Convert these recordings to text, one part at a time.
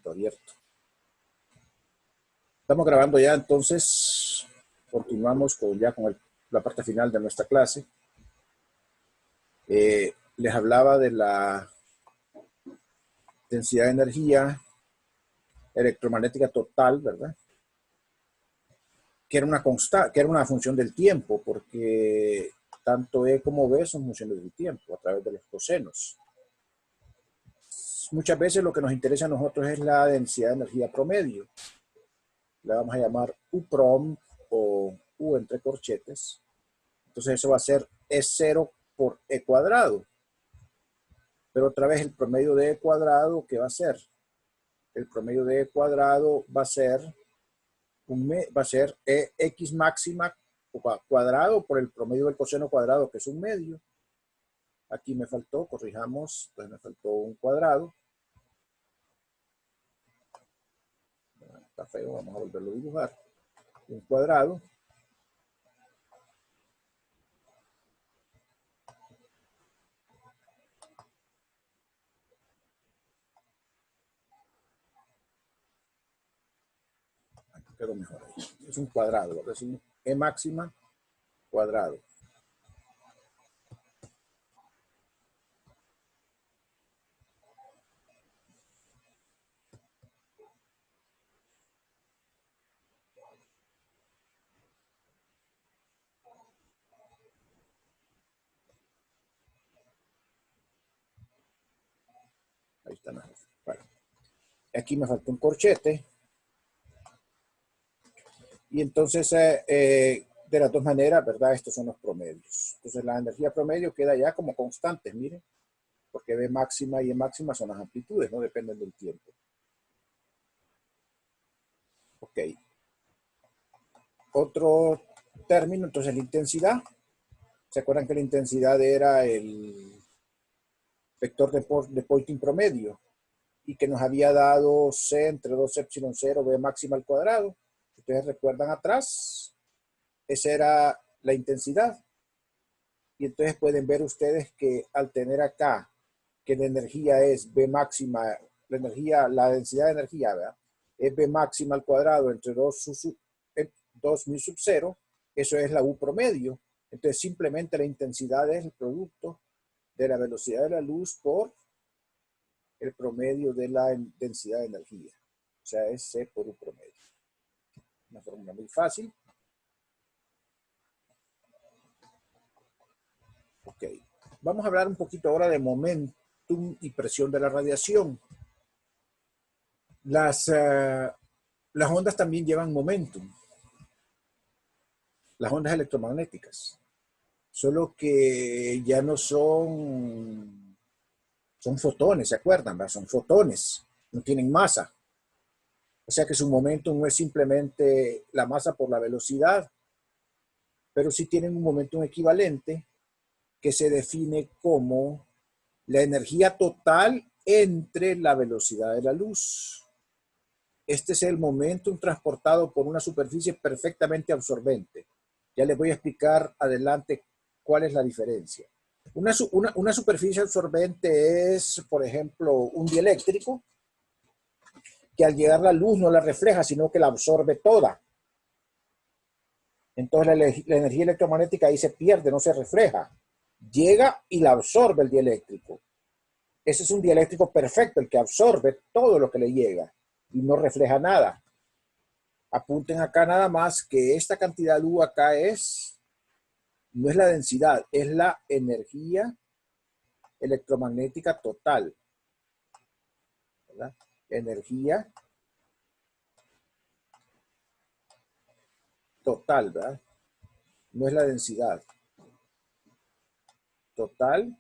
directo, abierto. Estamos grabando ya, entonces continuamos con la parte final de nuestra clase. Les hablaba de la densidad de energía electromagnética total, ¿verdad? Que era una función del tiempo, porque tanto E como B son funciones del tiempo a través de los cosenos. Muchas veces lo que nos interesa a nosotros es la densidad de energía promedio. La vamos a llamar U-prom o U entre corchetes. Entonces eso va a ser E0 por E cuadrado. Pero otra vez el promedio de E cuadrado, ¿qué va a ser? El promedio de E cuadrado va a ser X máxima cuadrado por el promedio del coseno cuadrado, que es un medio. Aquí me faltó, corrijamos, pues me faltó un cuadrado. Está feo, vamos a volverlo a dibujar. Un cuadrado. Aquí quedó mejor ahí. Es un cuadrado, ¿verdad? Es un E máxima cuadrado. Ahí está mejor. Bueno, aquí me falta un corchete. Y entonces, de las dos maneras, ¿verdad? Estos son los promedios. Entonces, la energía promedio queda ya como constante, miren. Porque B máxima y E máxima son las amplitudes, no dependen del tiempo. Ok. Otro término, entonces la intensidad. ¿Se acuerdan que la intensidad era el vector de Poynting promedio? Y que nos había dado C entre 2 epsilon 0, B máxima al cuadrado. Ustedes recuerdan atrás, esa era la intensidad. Y entonces pueden ver ustedes que al tener acá que la energía es B máxima, la densidad de energía, ¿verdad? Es B máxima al cuadrado entre 2 mu sub 0, eso es la U promedio. Entonces simplemente la intensidad es el producto de la velocidad de la luz por el promedio de la densidad de energía. O sea, es C por U promedio. Una fórmula muy fácil. Ok. Vamos a hablar un poquito ahora de momentum y presión de la radiación. Las ondas también llevan momentum. Las ondas electromagnéticas. Solo que ya no son fotones, ¿se acuerdan? ¿Verdad? Son fotones, no tienen masa. O sea que su momentum no es simplemente la masa por la velocidad, pero sí tienen un momentum equivalente que se define como la energía total entre la velocidad de la luz. Este es el momentum transportado por una superficie perfectamente absorbente. Ya les voy a explicar adelante cuál es la diferencia. Una superficie absorbente es, por ejemplo, un dieléctrico, que al llegar la luz no la refleja, sino que la absorbe toda. Entonces la energía electromagnética ahí se pierde, no se refleja. Llega y la absorbe el dieléctrico. Ese es un dieléctrico perfecto, el que absorbe todo lo que le llega y no refleja nada. Apunten acá nada más que esta cantidad U acá no es la densidad, es la energía electromagnética total. ¿Verdad? Energía total, ¿verdad? No es la densidad. Total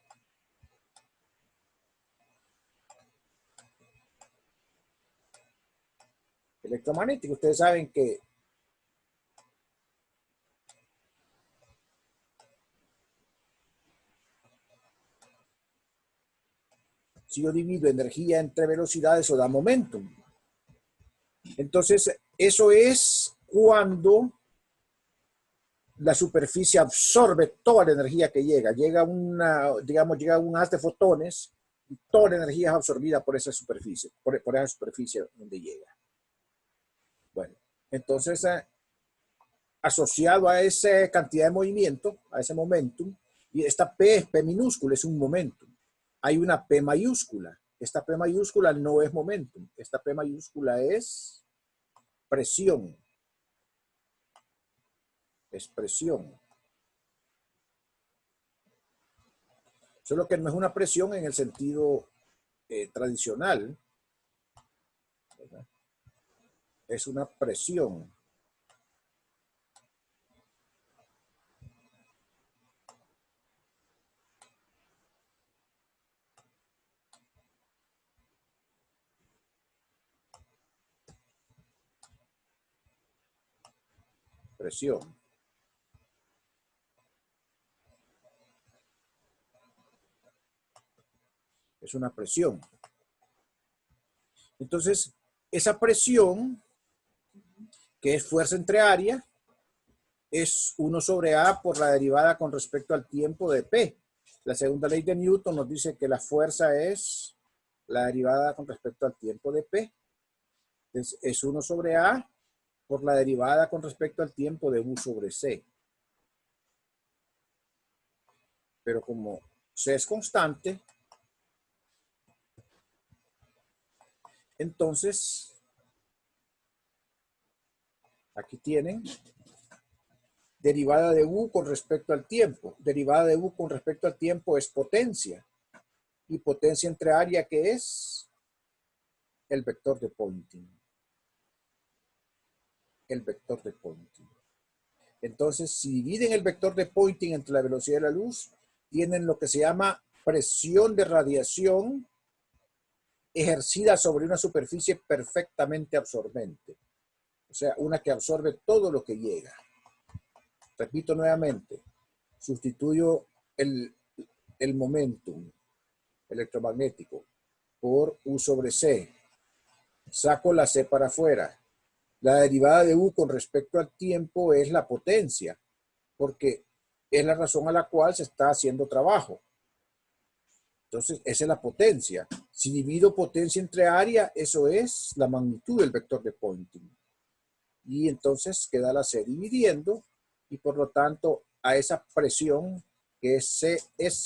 electromagnética. Ustedes saben que si yo divido energía entre velocidades, eso da momentum. Entonces, eso es cuando la superficie absorbe toda la energía que llega. Llega un haz de fotones toda la energía es absorbida por esa superficie, por esa superficie donde llega. Bueno, entonces, asociado a esa cantidad de movimiento, a ese momentum, y esta P es P minúscula, es un momentum. Hay una P mayúscula. Esta P mayúscula no es momentum. Esta P mayúscula es presión. Es presión. Solo que no es una presión en el sentido tradicional, ¿verdad? Es una presión. Presión. Es una presión. Entonces, esa presión, que es fuerza entre área, es 1 sobre A por la derivada con respecto al tiempo de P. La segunda ley de Newton nos dice que la fuerza es la derivada con respecto al tiempo de P. Entonces, es 1 sobre A por la derivada con respecto al tiempo de U sobre C. Pero como C es constante, entonces, aquí tienen derivada de U con respecto al tiempo. Derivada de U con respecto al tiempo es potencia. Y potencia entre área, ¿qué es? El vector de Poynting. El vector de Poynting. Entonces, si dividen el vector de Poynting entre la velocidad de la luz, tienen lo que se llama presión de radiación ejercida sobre una superficie perfectamente absorbente. O sea, una que absorbe todo lo que llega. Repito nuevamente, sustituyo el momentum electromagnético por U sobre C. Saco la C para afuera. La derivada de U con respecto al tiempo es la potencia, porque es la razón a la cual se está haciendo trabajo. Entonces, esa es la potencia. Si divido potencia entre área, eso es la magnitud del vector de Poynting. Y entonces queda la C dividiendo, y por lo tanto, a esa presión que es C,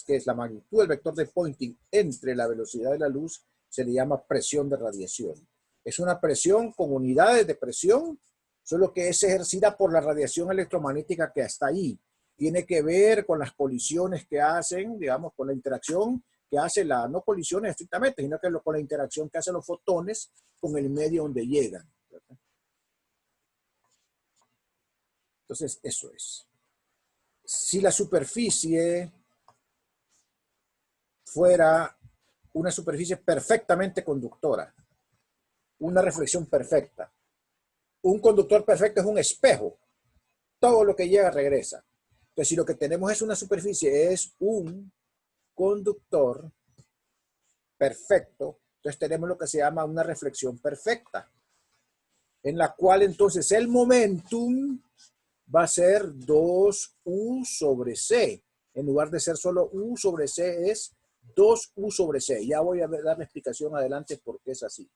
que es la magnitud del vector de Poynting entre la velocidad de la luz, se le llama presión de radiación. Es una presión con unidades de presión, solo que es ejercida por la radiación electromagnética que está ahí. Tiene que ver con las colisiones que hacen, digamos, con la interacción que hace no colisiones estrictamente, sino que con la interacción que hacen los fotones con el medio donde llegan, ¿verdad? Entonces, eso es. Si la superficie fuera una superficie perfectamente conductora, una reflexión perfecta, un conductor perfecto es un espejo, todo lo que llega regresa. Entonces, si lo que tenemos es una superficie, es un conductor perfecto, entonces tenemos lo que se llama una reflexión perfecta, en la cual entonces el momentum va a ser 2U sobre C. En lugar de ser solo U sobre C, es 2U sobre C. Ya voy a dar la explicación adelante por qué es así.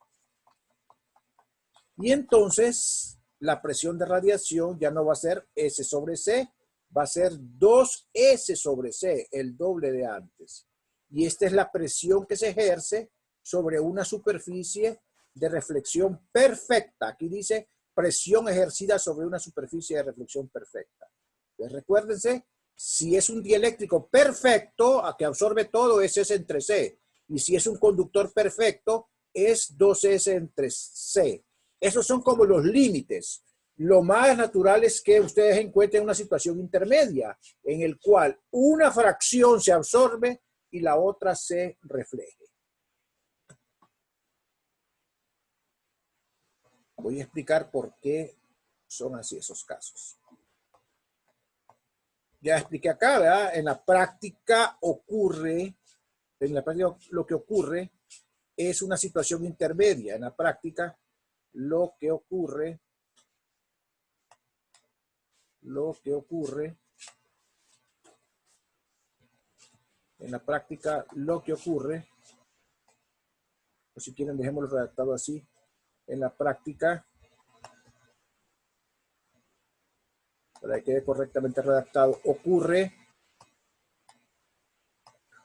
Y entonces la presión de radiación ya no va a ser S sobre C, va a ser 2S sobre C, el doble de antes. Y esta es la presión que se ejerce sobre una superficie de reflexión perfecta. Aquí dice presión ejercida sobre una superficie de reflexión perfecta. Entonces, recuérdense, si es un dieléctrico perfecto, que absorbe todo, es S entre C. Y si es un conductor perfecto, es 2S entre C. Esos son como los límites. Lo más natural es que ustedes encuentren una situación intermedia en el cual una fracción se absorbe y la otra se refleje. Voy a explicar por qué son así esos casos. Ya expliqué acá, ¿verdad? En la práctica lo que ocurre es una situación intermedia. En la práctica lo que ocurre O si quieren, dejémoslo redactado así. En la práctica, para que quede correctamente redactado, ocurre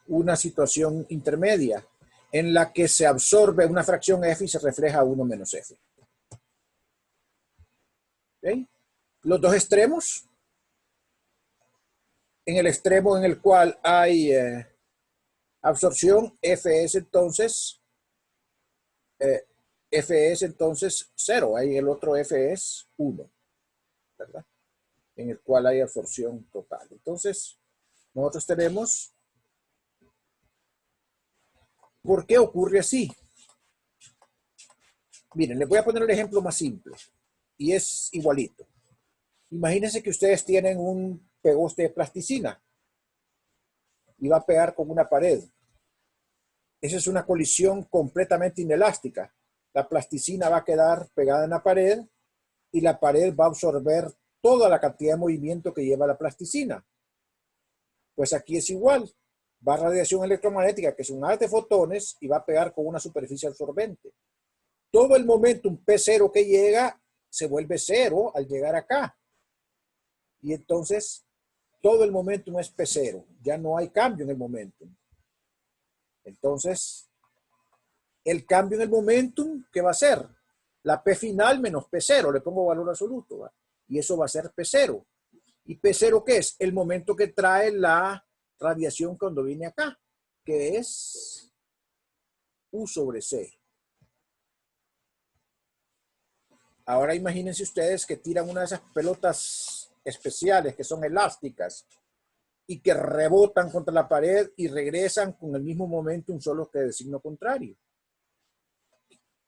una situación intermedia en la que se absorbe una fracción f y se refleja 1 menos f. ¿Okay? Los dos extremos. En el extremo en el cual hay absorción, f es entonces 0. Ahí el otro f es 1, ¿verdad? En el cual hay absorción total. Entonces, nosotros tenemos... ¿Por qué ocurre así? Miren, les voy a poner el ejemplo más simple. Y es igualito. Imagínense que ustedes tienen un pegoste de plasticina y va a pegar con una pared. Esa es una colisión completamente inelástica. La plasticina va a quedar pegada en la pared y la pared va a absorber toda la cantidad de movimiento que lleva la plasticina. Pues aquí es igual. Va radiación electromagnética, que es un haz de fotones, y va a pegar con una superficie absorbente. Todo el momentum P0 que llega se vuelve 0 al llegar acá. Y entonces todo el momentum es P0. Ya no hay cambio en el momentum. Entonces, el cambio en el momentum, ¿qué va a ser? La P final menos P0. Le pongo valor absoluto, ¿va? Y eso va a ser P0. ¿Y P0 qué es? El momento que trae la radiación cuando viene acá, que es U sobre C. Ahora imagínense ustedes que tiran una de esas pelotas especiales que son elásticas y que rebotan contra la pared y regresan con el mismo momentum, solo que de signo contrario,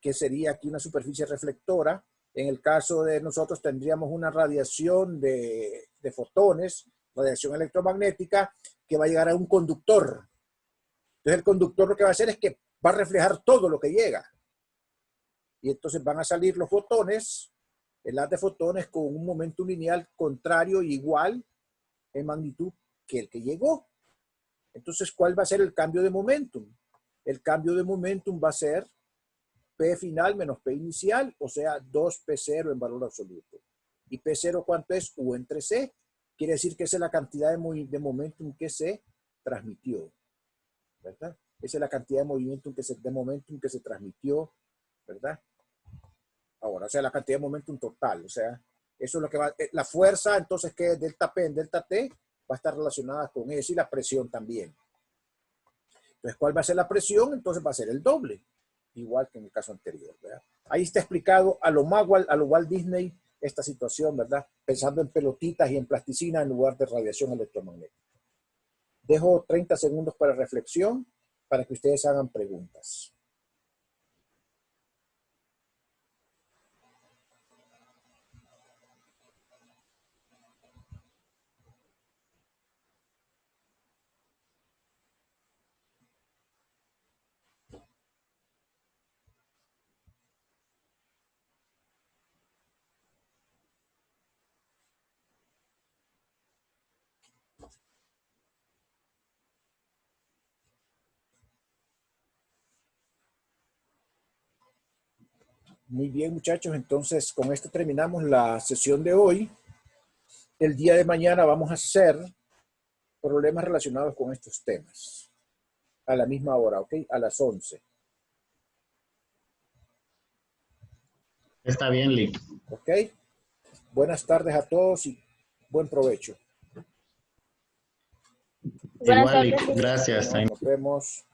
que sería aquí una superficie reflectora. En el caso de nosotros tendríamos una radiación de fotones, radiación electromagnética, que va a llegar a un conductor. Entonces el conductor lo que va a hacer es que va a reflejar todo lo que llega. Y entonces van a salir los fotones, el haz de fotones con un momento lineal contrario igual en magnitud que el que llegó. Entonces, ¿cuál va a ser el cambio de momentum? El cambio de momentum va a ser P final menos P inicial, o sea, 2P0 en valor absoluto. ¿Y P0 cuánto es? U entre C. Quiere decir que esa es la cantidad de momentum que se transmitió, ¿verdad? Esa es la cantidad de momentum que se transmitió, ¿verdad? Ahora, o sea, la cantidad de momentum total, o sea, eso es lo que va, la fuerza, entonces, que es delta P en delta T, va a estar relacionada con eso y la presión también. Entonces, ¿cuál va a ser la presión? Entonces va a ser el doble, igual que en el caso anterior, ¿verdad? Ahí está explicado a lo Walt Disney esta situación, ¿verdad? Pensando en pelotitas y en plasticina en lugar de radiación electromagnética. Dejo 30 segundos para reflexión, para que ustedes hagan preguntas. Muy bien, muchachos. Entonces, con esto terminamos la sesión de hoy. El día de mañana vamos a hacer problemas relacionados con estos temas. A la misma hora, ¿ok? A las 11. Está bien, Lick. ¿Ok? Buenas tardes a todos y buen provecho. Igual, Lick. Gracias. Bueno, nos vemos.